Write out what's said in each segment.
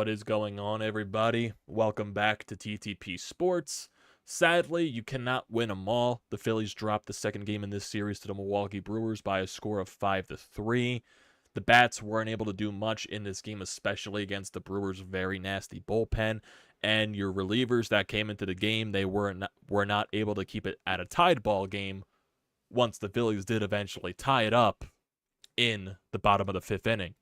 What is going on, everybody? Welcome back to TTP Sports. Sadly, you cannot win them all. The Phillies dropped the second game in this series to the Milwaukee Brewers by a score of 5-3. The Bats weren't able to do much in this game, especially against the Brewers' very nasty bullpen. And your relievers that came into the game, they were not able to keep it at a tied ball game once the Phillies did eventually tie it up in the bottom of the fifth inning.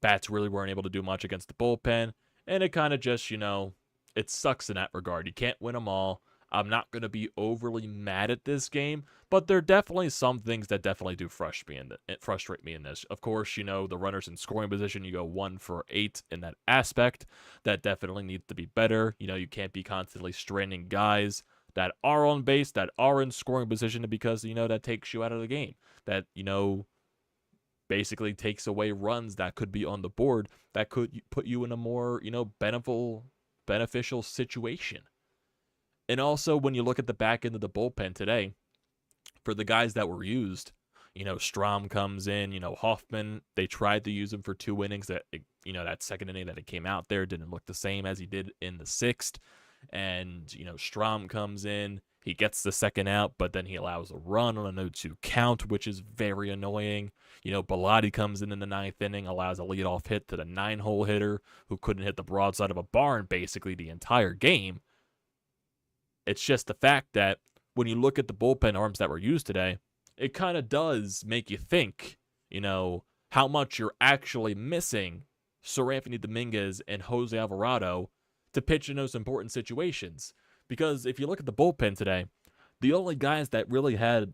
Bats really weren't able to do much against the bullpen, and it kind of just, it sucks in that regard. You can't win them all. I'm not going to be overly mad at this game, but there are definitely some things that definitely do frustrate me in this. Of course, the runners in scoring position, you go 1 for 8 in that aspect. That definitely needs to be better. You can't be constantly straining guys that are on base, that are in scoring position, because, that takes you out of the game. That, basically takes away runs that could be on the board that could put you in a more, beneficial situation. And also, when you look at the back end of the bullpen today, for the guys that were used, Strom comes in, Hoffman, they tried to use him for 2 innings. That second inning that it came out there didn't look the same as he did in the 6th. And, Strom comes in, he gets the second out, but then he allows a run on a 0-2 count, which is very annoying. Bilotti comes in the 9th inning, allows a leadoff hit to the 9-hole hitter who couldn't hit the broadside of a barn basically the entire game. It's just the fact that when you look at the bullpen arms that were used today, it kind of does make you think, how much you're actually missing Seranthony Dominguez and Jose Alvarado to pitch in those important situations. Because if you look at the bullpen today, the only guys that really had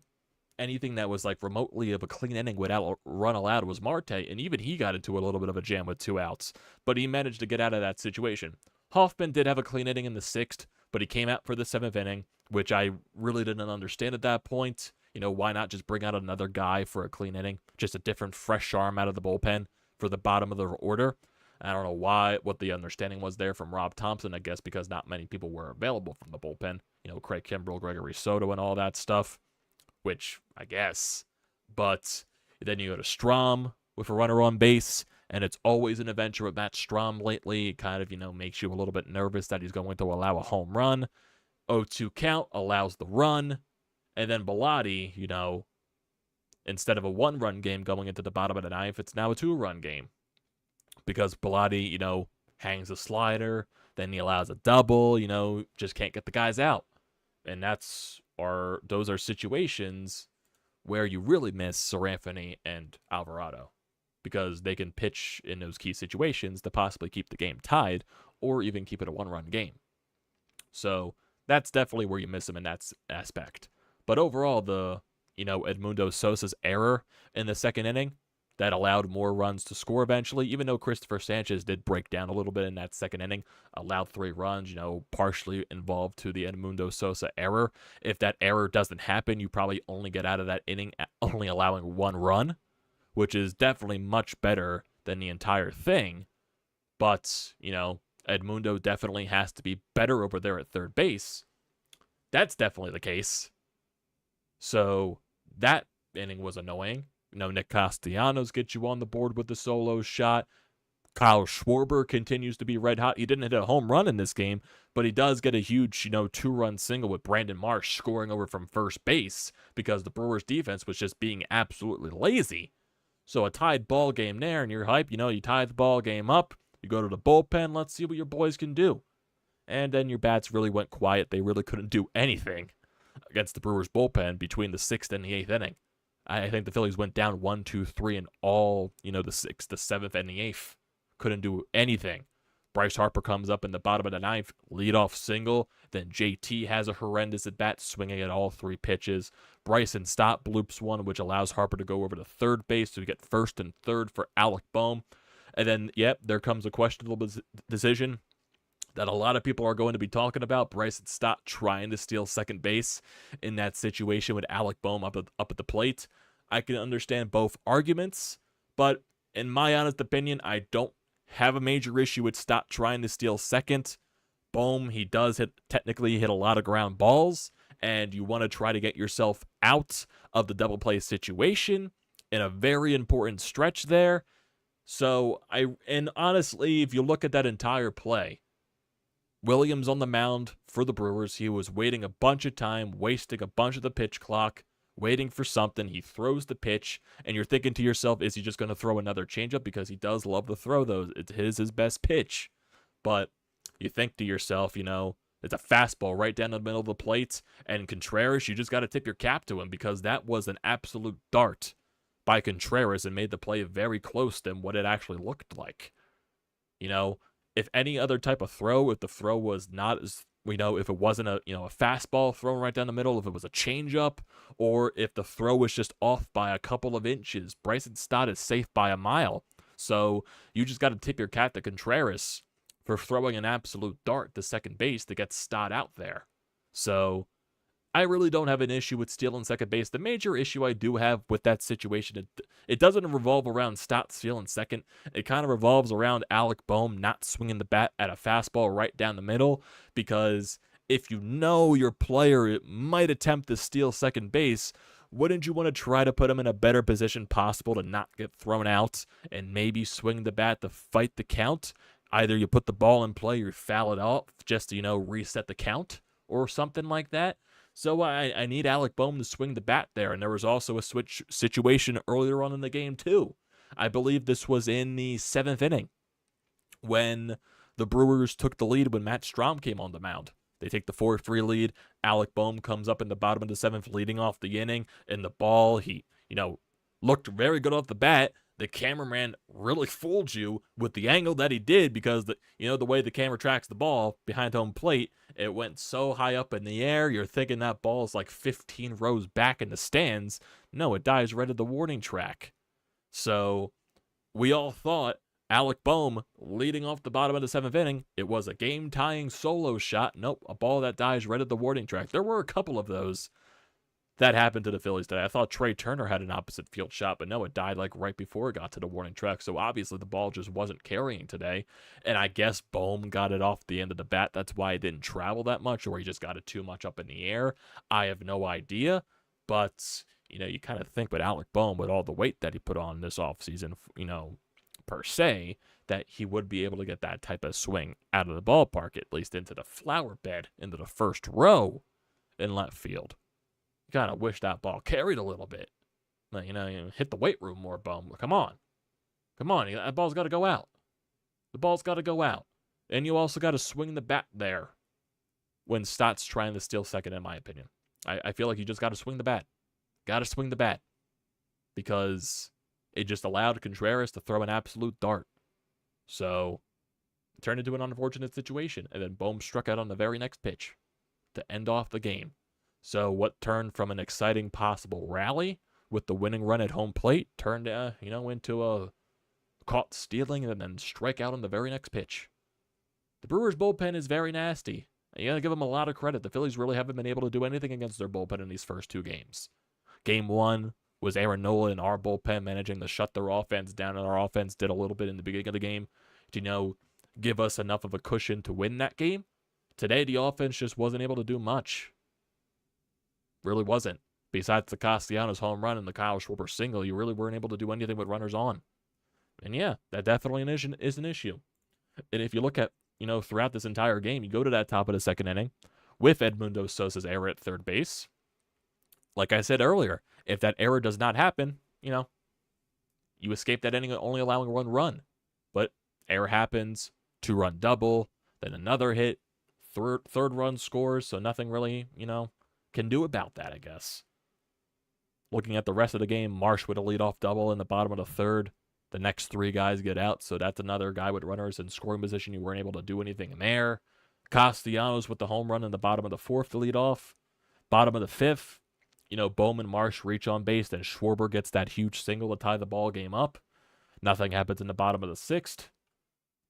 anything that was like remotely of a clean inning without a run allowed was Marte, and even he got into a little bit of a jam with 2 outs, but he managed to get out of that situation. Hoffman did have a clean inning in the 6th, but he came out for the 7th inning, which I really didn't understand at that point. Why not just bring out another guy for a clean inning? Just a different, fresh arm out of the bullpen for the bottom of the order. I don't know what the understanding was there from Rob Thompson, I guess because not many people were available from the bullpen. Craig Kimbrell, Gregory Soto, and all that stuff, which I guess. But then you go to Strom with a runner on base, and it's always an adventure with Matt Strom lately. It kind of, makes you a little bit nervous that he's going to allow a home run. 0-2 count allows the run, and then Bilotti, instead of a 1-run game going into the bottom of the 9th, it's now a 2-run game. Because Bilotti, hangs a slider, then he allows a double, just can't get the guys out. And those are situations where you really miss Seranthony and Alvarado. Because they can pitch in those key situations to possibly keep the game tied, or even keep it a 1-run game. So that's definitely where you miss them in that aspect. But overall, Edmundo Sosa's error in the 2nd inning, that allowed more runs to score eventually, even though Christopher Sanchez did break down a little bit in that 2nd inning, allowed 3 runs, partially involved to the Edmundo Sosa error. If that error doesn't happen, you probably only get out of that inning only allowing 1 run, which is definitely much better than the entire thing. But, Edmundo definitely has to be better over there at third base. That's definitely the case. So that inning was annoying. Nick Castellanos gets you on the board with the solo shot. Kyle Schwarber continues to be red hot. He didn't hit a home run in this game, but he does get a huge, 2-run single with Brandon Marsh scoring over from first base because the Brewers defense was just being absolutely lazy. So a tied ball game there, and you're hype. You tie the ball game up. You go to the bullpen. Let's see what your boys can do. And then your bats really went quiet. They really couldn't do anything against the Brewers bullpen between the 6th and the 8th inning. I think the Phillies went down 1, 2, 3 in all, the 6th, the 7th, and the 8th. Couldn't do anything. Bryce Harper comes up in the bottom of the 9th, leadoff single. Then JT has a horrendous at-bat, swinging at all 3 pitches. Bryson stop bloops one, which allows Harper to go over to third base to get 1st and 3rd for Alec Bohm. And then, there comes a questionable decision that a lot of people are going to be talking about. Bryson Stott trying to steal second base in that situation with Alec Bohm up at the plate. I can understand both arguments, but in my honest opinion, I don't have a major issue with Stott trying to steal second. Bohm, he does technically hit a lot of ground balls, and you want to try to get yourself out of the double play situation in a very important stretch there. And honestly, if you look at that entire play, Williams on the mound for the Brewers, he was waiting a bunch of time, wasting a bunch of the pitch clock, waiting for something. He throws the pitch, and you're thinking to yourself, is he just going to throw another changeup? Because he does love to throw those. It's his best pitch. But you think to yourself, it's a fastball right down the middle of the plate, and Contreras, you just got to tip your cap to him because that was an absolute dart by Contreras and made the play very close than what it actually looked like. If any other type of throw, if the throw was not as, if it wasn't a fastball thrown right down the middle, if it was a changeup, or if the throw was just off by a couple of inches, Bryson Stott is safe by a mile. So you just got to tip your cap to Contreras for throwing an absolute dart to second base to get Stott out there. So I really don't have an issue with stealing second base. The major issue I do have with that situation, it doesn't revolve around Stott stealing second. It kind of revolves around Alec Bohm not swinging the bat at a fastball right down the middle, because if you know your player might attempt to steal second base, wouldn't you want to try to put him in a better position possible to not get thrown out and maybe swing the bat to fight the count? Either you put the ball in play or you foul it off just to, reset the count or something like that. So I need Alec Bohm to swing the bat there. And there was also a switch situation earlier on in the game, too. I believe this was in the 7th inning when the Brewers took the lead when Matt Strahm came on the mound. They take the 4-3 lead. Alec Bohm comes up in the bottom of the 7th, leading off the inning. And the ball, he, looked very good off the bat. The cameraman really fooled you with the angle that he did because, the way the camera tracks the ball behind home plate, it went so high up in the air, you're thinking that ball is like 15 rows back in the stands. No, it dies right at the warning track. So we all thought Alec Bohm leading off the bottom of the 7th inning, it was a game-tying solo shot. Nope, a ball that dies right at the warning track. There were a couple of those that happened to the Phillies today. I thought Trey Turner had an opposite field shot, but no, it died like right before it got to the warning track. So obviously the ball just wasn't carrying today. And I guess Bohm got it off the end of the bat. That's why it didn't travel that much, or he just got it too much up in the air. I have no idea. But, you kind of think with Alec Bohm, with all the weight that he put on this offseason, per se, that he would be able to get that type of swing out of the ballpark, at least into the flower bed, into the first row in left field. Kind of wish that ball carried a little bit. Hit the weight room more, Bohm. Come on. That ball's got to go out. The ball's got to go out. And you also got to swing the bat there when Stott's trying to steal second, in my opinion. I feel like you just got to swing the bat. Got to swing the bat. Because it just allowed Contreras to throw an absolute dart. So, it turned into an unfortunate situation. And then Bohm struck out on the very next pitch to end off the game. So what turned from an exciting possible rally with the winning run at home plate turned, into a caught stealing and then strike out on the very next pitch. The Brewers' bullpen is very nasty. You got to give them a lot of credit. The Phillies really haven't been able to do anything against their bullpen in these first 2 games. Game 1 was Aaron Nola and our bullpen managing to shut their offense down, and our offense did a little bit in the beginning of the game to, give us enough of a cushion to win that game. Today, the offense just wasn't able to do much. Really wasn't. Besides the Castellanos home run and the Kyle Schwarber single, you really weren't able to do anything with runners on. And yeah, that definitely is an issue. And if you look at, throughout this entire game, you go to that top of the 2nd inning with Edmundo Sosa's error at third base. Like I said earlier, if that error does not happen, you escape that inning only allowing 1 run. But error happens, 2-run double, then another hit, third run scores, so nothing really, can do about that, I guess. Looking at the rest of the game, Marsh with a leadoff double in the bottom of the 3rd. The next 3 guys get out, so that's another guy with runners in scoring position. You weren't able to do anything in there. Castellanos with the home run in the bottom of the 4th to lead off. Bottom of the 5th, Bowman Marsh reach on base, then Schwarber gets that huge single to tie the ball game up. Nothing happens in the bottom of the 6th.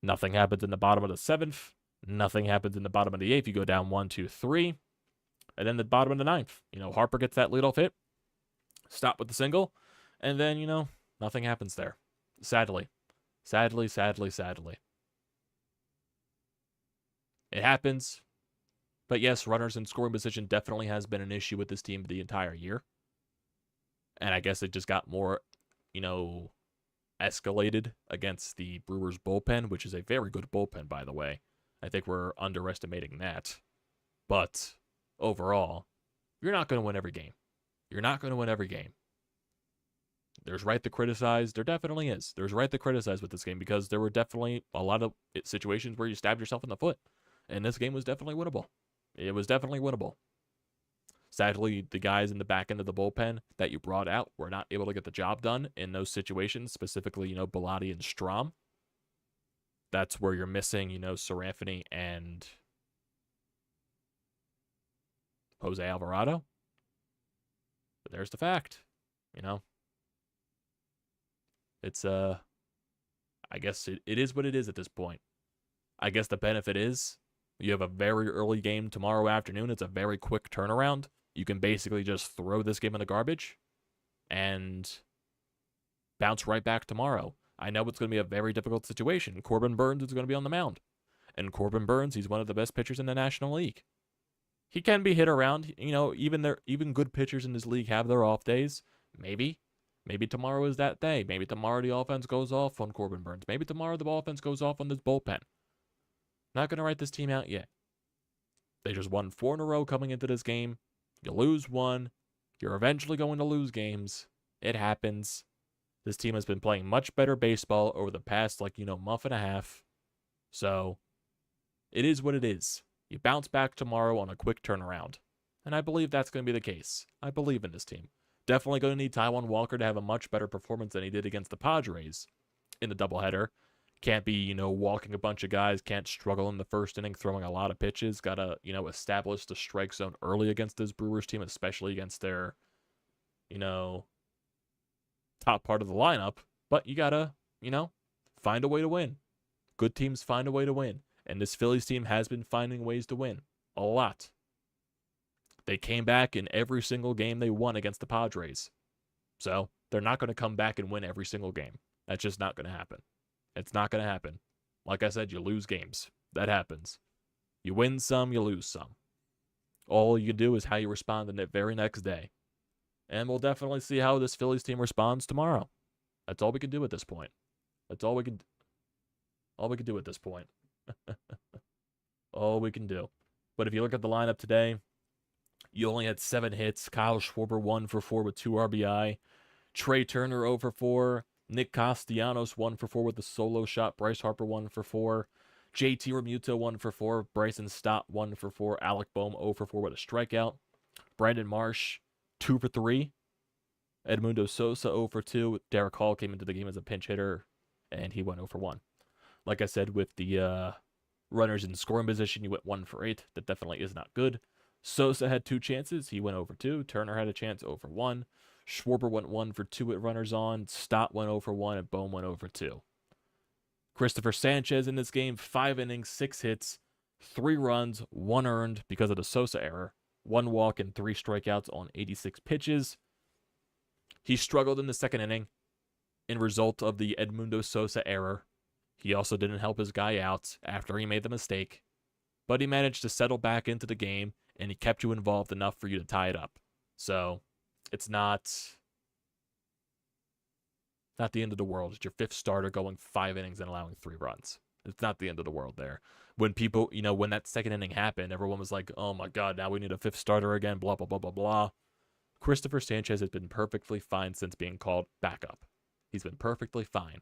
Nothing happens in the bottom of the 7th. Nothing happens in the bottom of the 8th. You go down 1, 2, 3. And then the bottom of the 9th, Harper gets that leadoff hit, stop with the single, and then, nothing happens there. Sadly. It happens. But yes, runners in scoring position definitely has been an issue with this team the entire year. And I guess it just got more, escalated against the Brewers bullpen, which is a very good bullpen, by the way. I think we're underestimating that. But overall, you're not going to win every game. You're not going to win every game. There's right to criticize. There definitely is. There's right to criticize with this game because there were definitely a lot of situations where you stabbed yourself in the foot. And this game was definitely winnable. It was definitely winnable. Sadly, the guys in the back end of the bullpen that you brought out were not able to get the job done in those situations, specifically, Bellotti and Strom. That's where you're missing, Seranthony and Jose Alvarado. But there's the fact, It's, I guess it is what it is at this point. I guess the benefit is you have a very early game tomorrow afternoon. It's a very quick turnaround. You can basically just throw this game in the garbage and bounce right back tomorrow. I know it's going to be a very difficult situation. Corbin Burnes is going to be on the mound. And Corbin Burnes, he's one of the best pitchers in the National League. He can be hit around. Even good pitchers in this league have their off days. Maybe tomorrow is that day. Maybe tomorrow the offense goes off on Corbin Burnes. Maybe tomorrow the offense goes off on this bullpen. Not going to write this team out yet. They just won 4 in a row coming into this game. You lose one. You're eventually going to lose games. It happens. This team has been playing much better baseball over the past, month and a half. So, it is what it is. You bounce back tomorrow on a quick turnaround. And I believe that's going to be the case. I believe in this team. Definitely going to need Taijuan Walker to have a much better performance than he did against the Padres in the doubleheader. Can't be, walking a bunch of guys. Can't struggle in the first inning, throwing a lot of pitches. Got to, establish the strike zone early against this Brewers team, especially against their, top part of the lineup. But you got to, find a way to win. Good teams find a way to win. And this Phillies team has been finding ways to win. A lot. They came back in every single game they won against the Padres. So, they're not going to come back and win every single game. That's just not going to happen. It's not going to happen. Like I said, you lose games. That happens. You win some, you lose some. All you do is how you respond the very next day. And we'll definitely see how this Phillies team responds tomorrow. That's all we can do at this point. That's all we can do at this point. All we can do. But if you look at the lineup today, you only had 7 hits. Kyle Schwarber 1 for 4 with 2 RBI. Trey Turner 0 for 4. Nick Castellanos 1 for 4 with a solo shot. Bryce Harper 1 for 4. JT Realmuto 1 for 4. Bryson Stott 1 for 4. Alec Boehm 0 for 4 with a strikeout. Brandon Marsh 2 for 3. Edmundo Sosa 0 for 2. Derek Hall came into the game as a pinch hitter, and he went 0 for 1. Like I said, with the runners in scoring position, you went 1 for 8. That definitely is not good. Sosa had 2 chances. He went 0 for 2. Turner had a chance, 0 for 1. Schwarber went 1 for 2 with runners on. Stott went 0 for 1, and Boehm went 0 for 2. Christopher Sanchez in this game, 5 innings, 6 hits, 3 runs, 1 earned because of the Sosa error, 1 walk, and 3 strikeouts on 86 pitches. He struggled in the second inning in result of the Edmundo Sosa error. He also didn't help his guy out after he made the mistake. But he managed to settle back into the game, and he kept you involved enough for you to tie it up. So, it's not the end of the world. It's your 5th starter going 5 innings and allowing 3 runs. It's not the end of the world there. When people, when that second inning happened, everyone was like, oh my God, now we need a 5th starter again, blah, blah, blah, blah, blah. Christopher Sanchez has been perfectly fine since being called back up. He's been perfectly fine.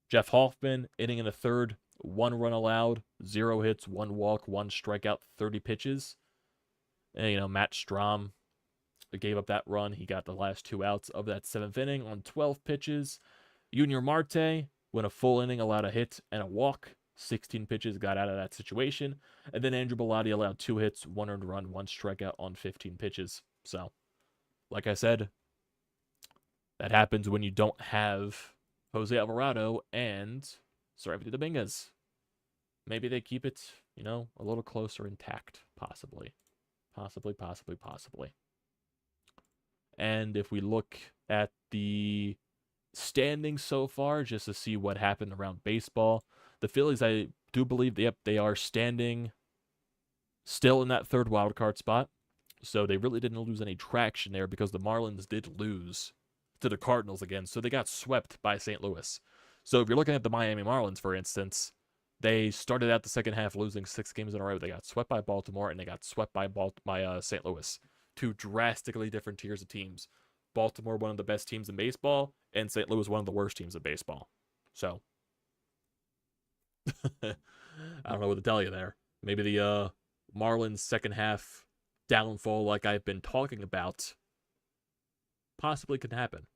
Jeff Hoffman, inning in the 3rd, 1 run allowed, 0 hits, 1 walk, 1 strikeout, 30 pitches. And, Matt Strom gave up that run. He got the last 2 outs of that 7th inning on 12 pitches. Junior Marte went a full inning, allowed a hit and a walk. 16 pitches, got out of that situation. And then Andrew Bellotti allowed 2 hits, 1 earned run, 1 strikeout on 15 pitches. So, like I said, that happens when you don't have Jose Alvarado and Seranthony Dominguez. Maybe they keep it, a little closer intact, possibly. Possibly. And if we look at the standings so far, just to see what happened around baseball, the Phillies, I do believe, they are standing still in that 3rd wildcard spot. So they really didn't lose any traction there because the Marlins did lose to the Cardinals again. So they got swept by St. Louis. So if you're looking at the Miami Marlins, for instance, they started out the second half losing 6 games in a row. They got swept by Baltimore, and they got swept by St. Louis. 2 drastically different tiers of teams. Baltimore, one of the best teams in baseball, and St. Louis, one of the worst teams in baseball. So, I don't know what to tell you there. Maybe the Marlins second half downfall, like I've been talking about, possibly can happen.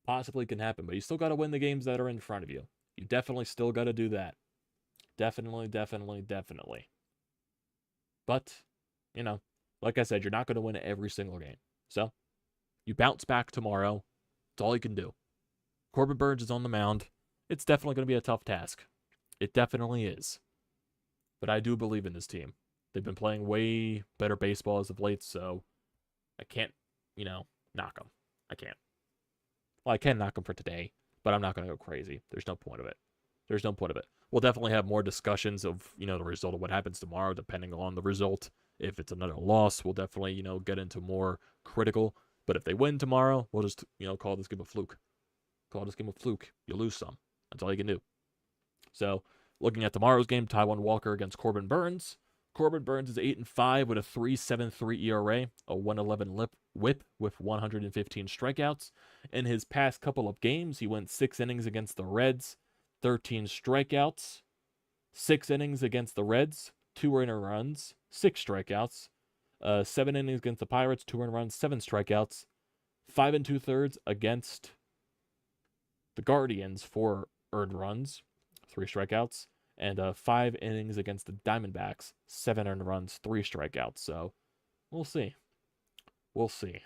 Possibly can happen, but you still got to win the games that are in front of you. You definitely still got to do that. Definitely. But, you know, like I said, you're not going to win every single game. So, you bounce back tomorrow. That's all you can do. Corbin Burnes is on the mound. It's definitely going to be a tough task. It definitely is. But I do believe in this team. They've been playing way better baseball as of late, so I can't, knock them. I can't. Well, I can knock them for today, but I'm not going to go crazy. There's no point of it. We'll definitely have more discussions of, the result of what happens tomorrow, depending on the result. If it's another loss, we'll definitely, get into more critical. But if they win tomorrow, we'll just, call this game a fluke. You lose some. That's all you can do. So, looking at tomorrow's game, Taijuan Walker against Corbin Burnes. Corbin Burnes is 8-5 with a 3.73 ERA, a 1.11 WHIP with 115 strikeouts. In his past couple of games, he went 6 innings against the Reds, 13 strikeouts. 6 innings against the Reds, 2 earned runs, 6 strikeouts. 7 innings against the Pirates, 2 earned runs, 7 strikeouts. 5 2/3 against the Guardians, 4 earned runs, 3 strikeouts. And 5 innings against the Diamondbacks, 7 earned runs, 3 strikeouts. So, we'll see. We'll see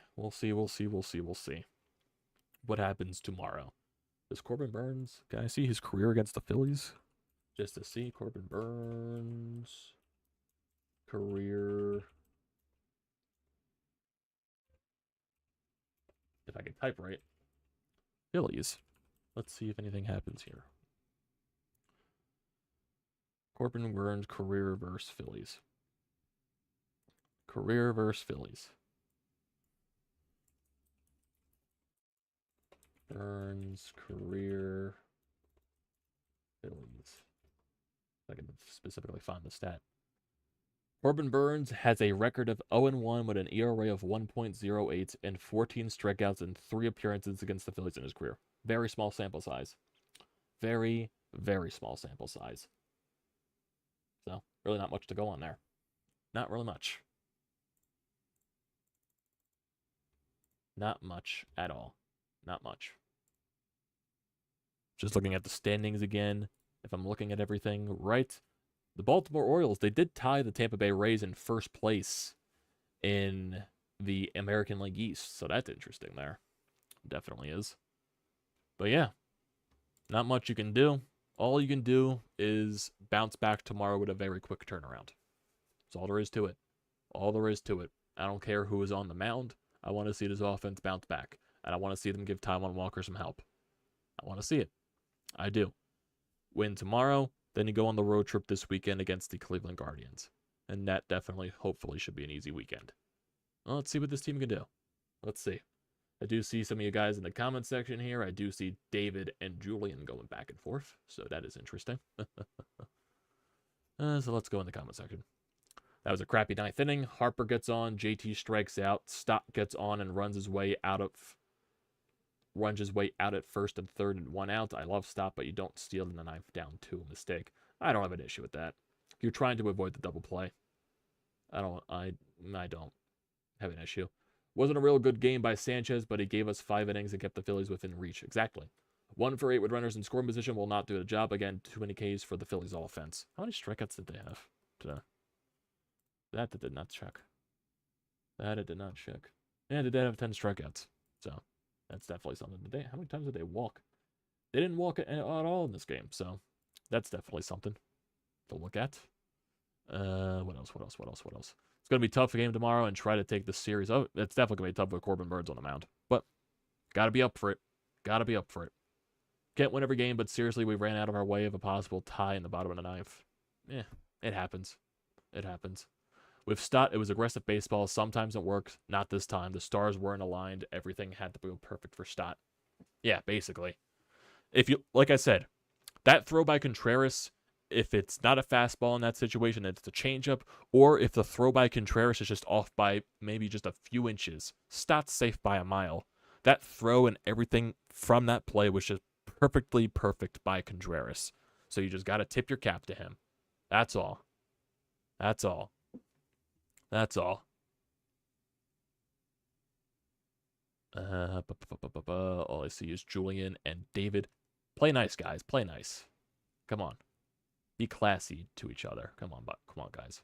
what happens tomorrow. Does Corbin Burnes, can I see his career against the Phillies? Just to see Corbin Burnes' career. If I can type right. Phillies. Let's see if anything happens here. Corbin Burnes' career versus Phillies. Burnes' career Phillies. If I can specifically find the stat. Corbin Burnes has a record of 0-1 with an ERA of 1.08 and 14 strikeouts in 3 appearances against the Phillies in his career. Very small sample size. Very, very small sample size. So, really not much to go on there. Not really much. Not much at all. Not much. Just looking at the standings again. If I'm looking at everything right, the Baltimore Orioles, they did tie the Tampa Bay Rays in first place in the American League East. So that's interesting there. Definitely is. But yeah, not much you can do. All you can do is bounce back tomorrow with a very quick turnaround. That's all there is to it. I don't care who is on the mound. I want to see this offense bounce back. And I want to see them give Taijuan Walker some help. I want to see it. I do. Win tomorrow, then you go on the road trip this weekend against the Cleveland Guardians. And that definitely, hopefully, should be an easy weekend. Well, let's see what this team can do. Let's see. I do see some of you guys in the comment section here. I do see David and Julian going back and forth. So that is interesting. So let's go in the comment section. That was a crappy 9th inning. Harper gets on. JT strikes out. Stott gets on and runs his way out at first and third and 1 out. I love Stott, but you don't steal in the 9th down 2. Mistake. I don't have an issue with that. If you're trying to avoid the double play, I don't have an issue. Wasn't a real good game by Sanchez, but he gave us 5 innings and kept the Phillies within reach. Exactly. 1 for 8 with runners in scoring position will not do the job. Again, too many Ks for the Phillies offense. How many strikeouts did they have today? That did not check. Yeah, they did have 10 strikeouts. So, that's definitely something. How many times did they walk? They didn't walk at all in this game. So, that's definitely something to look at. What else? It's going to be a tough game tomorrow and try to take the series. Oh, it's definitely going to be tough with Corbin Burnes on the mound. But, got to be up for it. Can't win every game, but seriously, we ran out of our way of a possible tie in the bottom of the 9th. Yeah, it happens. With Stott, it was aggressive baseball. Sometimes it works. Not this time. The stars weren't aligned. Everything had to be perfect for Stott. Yeah, basically. If you, like I said, that throw by Contreras, if it's not a fastball in that situation, it's a changeup, or if the throw by Contreras is just off by maybe just a few inches, stats safe by a mile. That throw and everything from that play was just perfectly perfect by Contreras. So you just got to tip your cap to him. That's all. That's all. That's all. All I see is Julian and David. Play nice, guys. Play nice. Come on. Be classy to each other. Come on, guys.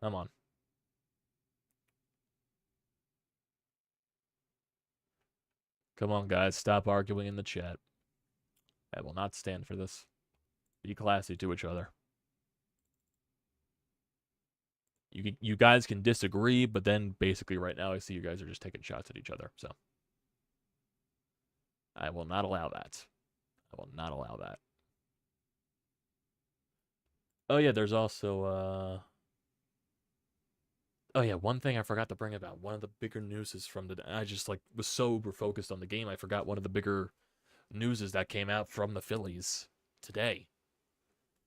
Come on. Come on, guys. Stop arguing in the chat. I will not stand for this. Be classy to each other. You guys can disagree, but then basically right now I see you guys are just taking shots at each other. So I will not allow that. I will not allow that. Oh yeah, there's also oh yeah, one thing I forgot to bring about. One of the bigger news is from the I just like was so focused on the game, I forgot one of the bigger news is that came out from the Phillies today.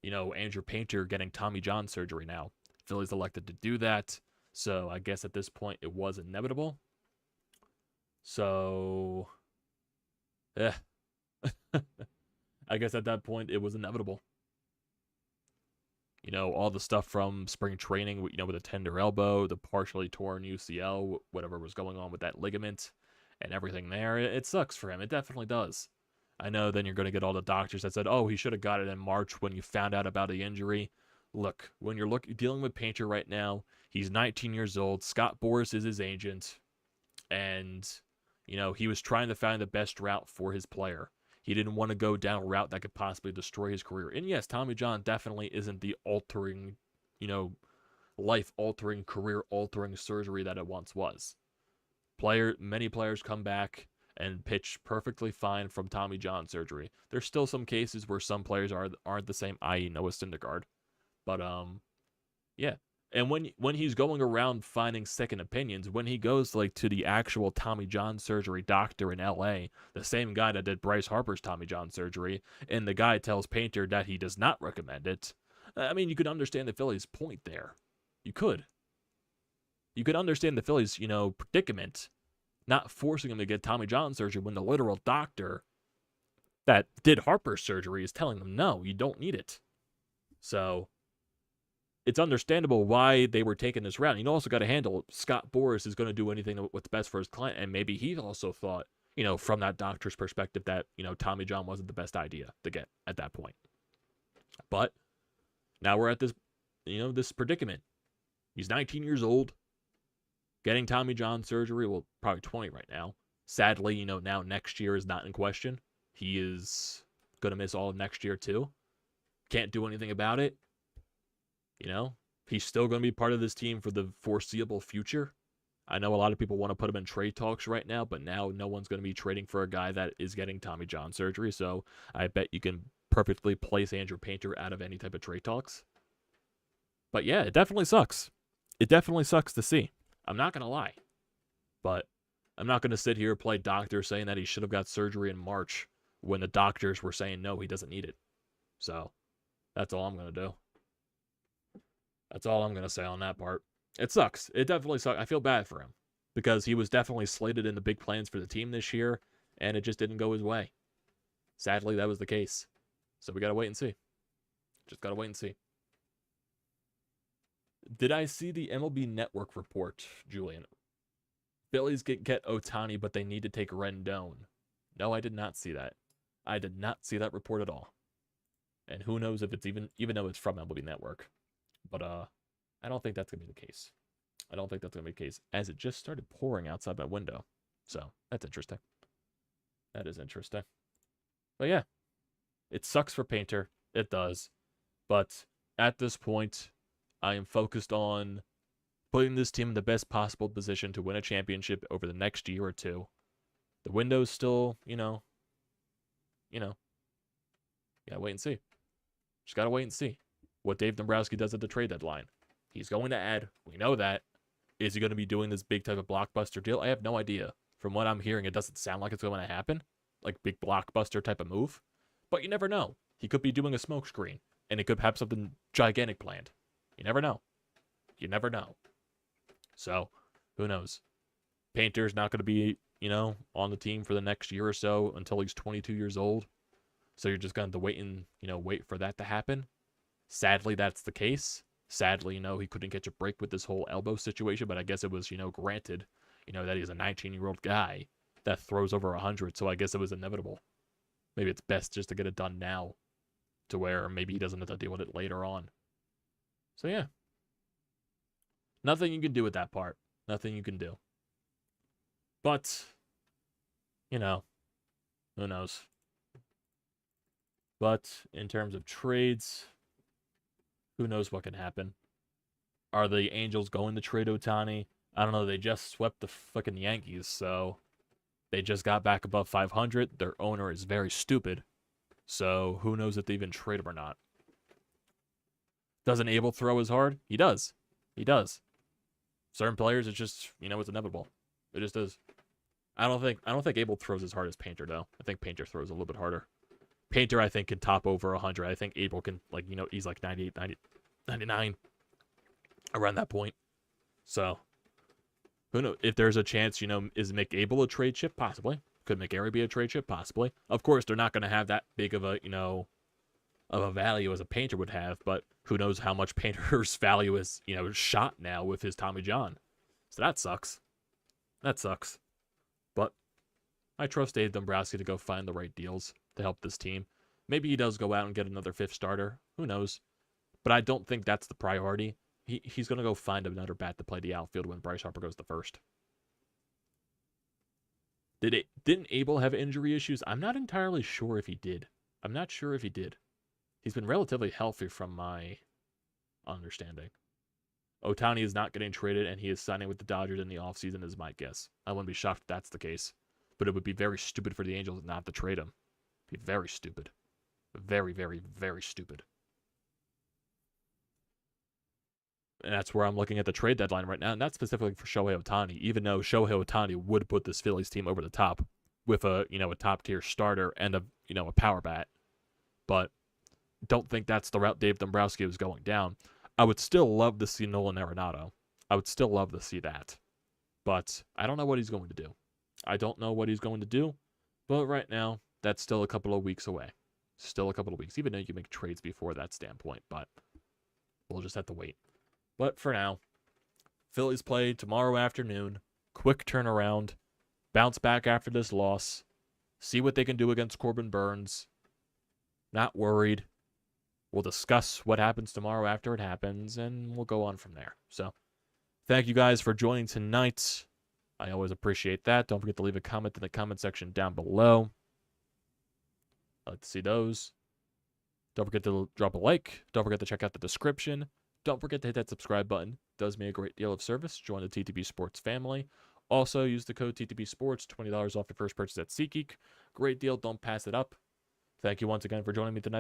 You know, Andrew Painter getting Tommy John surgery now. Phillies elected to do that. So I guess at this point it was inevitable. So, yeah. I guess at that point it was inevitable. You know, all the stuff from spring training, you know, with a tender elbow, the partially torn UCL, whatever was going on with that ligament and everything there. It sucks for him. It definitely does. I know then you're going to get all the doctors that said, oh, he should have got it in March when you found out about the injury. Look, when you're dealing with Painter right now, he's 19 years old. Scott Boras is his agent. And, you know, he was trying to find the best route for his player. He didn't want to go down a route that could possibly destroy his career. And yes, Tommy John definitely isn't the altering, you know, life-altering, career-altering surgery that it once was. Many players come back and pitch perfectly fine from Tommy John surgery. There's still some cases where some players aren't the same, i.e. Noah Syndergaard. But yeah. And when he's going around finding second opinions, when he goes like to the actual Tommy John surgery doctor in LA, the same guy that did Bryce Harper's Tommy John surgery, and the guy tells Painter that he does not recommend it, I mean, you could understand the Phillies' point there. You could. You could understand the Phillies, you know, predicament, not forcing him to get Tommy John surgery when the literal doctor that did Harper's surgery is telling them, no, you don't need it. So it's understandable why they were taking this route. You also got to handle Scott Boras is going to do anything what's best for his client, and maybe he also thought, you know, from that doctor's perspective that, you know, Tommy John wasn't the best idea to get at that point. But now we're at this, you know, this predicament. He's 19 years old, getting Tommy John surgery, well, probably 20 right now. Sadly, you know, now next year is not in question. He is going to miss all of next year too. Can't do anything about it. You know, he's still going to be part of this team for the foreseeable future. I know a lot of people want to put him in trade talks right now, but now no one's going to be trading for a guy that is getting Tommy John surgery. So I bet you can perfectly place Andrew Painter out of any type of trade talks. But yeah, it definitely sucks. It definitely sucks to see. I'm not going to lie. But I'm not going to sit here and play doctor saying that he should have got surgery in March when the doctors were saying no, he doesn't need it. So that's all I'm going to do. That's all I'm going to say on that part. It sucks. It definitely sucks. I feel bad for him because he was definitely slated in the big plans for the team this year, and it just didn't go his way. Sadly, that was the case. So we got to wait and see. Just got to wait and see. Did I see the MLB Network report, Julian? Phillies get Ohtani, but they need to take Rendon. No, I did not see that. I did not see that report at all. And who knows if it's even though it's from MLB Network. But I don't think that's going to be the case. I don't think that's going to be the case, as it just started pouring outside my window. So, that's interesting. That is interesting. But yeah, it sucks for Painter. It does. But at this point, I am focused on putting this team in the best possible position to win a championship over the next year or two. The window's still, you know, gotta wait and see. Just gotta wait and see what Dave Dombrowski does at the trade deadline. He's going to add. We know that. Is he going to be doing this big type of blockbuster deal? I have no idea. From what I'm hearing, it doesn't sound like it's going to happen. Like big blockbuster type of move. But you never know. He could be doing a smokescreen, and he could have something gigantic planned. You never know. You never know. So, who knows? Painter's not going to be, on the team for the next year or so until he's 22 years old. So you're just going to wait and, wait for that to happen. Sadly, that's the case. Sadly, he couldn't catch a break with this whole elbow situation, but I guess it was, granted, that he's a 19-year-old guy that throws over 100, so I guess it was inevitable. Maybe it's best just to get it done now to where maybe he doesn't have to deal with it later on. So, yeah. Nothing you can do with that part. Nothing you can do. But, who knows? But in terms of trades, who knows what can happen? Are the Angels going to trade Ohtani? I don't know. They just swept the fucking Yankees, so they just got back above 500. Their owner is very stupid, so who knows if they even trade him or not. Doesn't Abel throw as hard? He does. He does. Certain players, it's just, it's inevitable. It just is. I don't think Abel throws as hard as Painter, though. I think Painter throws a little bit harder. Painter, I think, can top over 100. I think Abel can, he's like 98, 90, 99, around that point. So, who knows? If there's a chance, is Mick Abel a trade chip? Possibly. Could McGarry be a trade chip? Possibly. Of course, they're not going to have that big of a, of a value as a Painter would have, but who knows how much Painter's value is, shot now with his Tommy John. So that sucks. That sucks. But I trust Dave Dombrowski to go find the right deals to help this team. Maybe he does go out and get another fifth starter. Who knows? But I don't think that's the priority. He's going to go find another bat to play the outfield when Bryce Harper goes to first. Didn't Abel have injury issues? I'm not entirely sure if he did. I'm not sure if he did. He's been relatively healthy from my understanding. Ohtani is not getting traded, and he is signing with the Dodgers in the offseason is my guess. I wouldn't be shocked if that's the case. But it would be very stupid for the Angels not to trade him. It'd be very stupid. Very, very, very stupid. And that's where I'm looking at the trade deadline right now, and that's specifically for Shohei Ohtani, even though Shohei Ohtani would put this Phillies team over the top with a top-tier starter and a power bat. But don't think that's the route Dave Dombrowski was going down. I would still love to see Nola Arenado. I would still love to see that. But I don't know what he's going to do. I don't know what he's going to do. But right now, that's still a couple of weeks away. Still a couple of weeks, even though you make trades before that standpoint. But we'll just have to wait. But for now, Phillies play tomorrow afternoon. Quick turnaround. Bounce back after this loss. See what they can do against Corbin Burns. Not worried. We'll discuss what happens tomorrow after it happens, and we'll go on from there. So, thank you guys for joining tonight. I always appreciate that. Don't forget to leave a comment in the comment section down below. I'd like to see those. Don't forget to drop a like. Don't forget to check out the description. Don't forget to hit that subscribe button. It does me a great deal of service. Join the TTP Sports family. Also, use the code TTPSPORTS, $20 off your first purchase at SeatGeek. Great deal. Don't pass it up. Thank you once again for joining me tonight.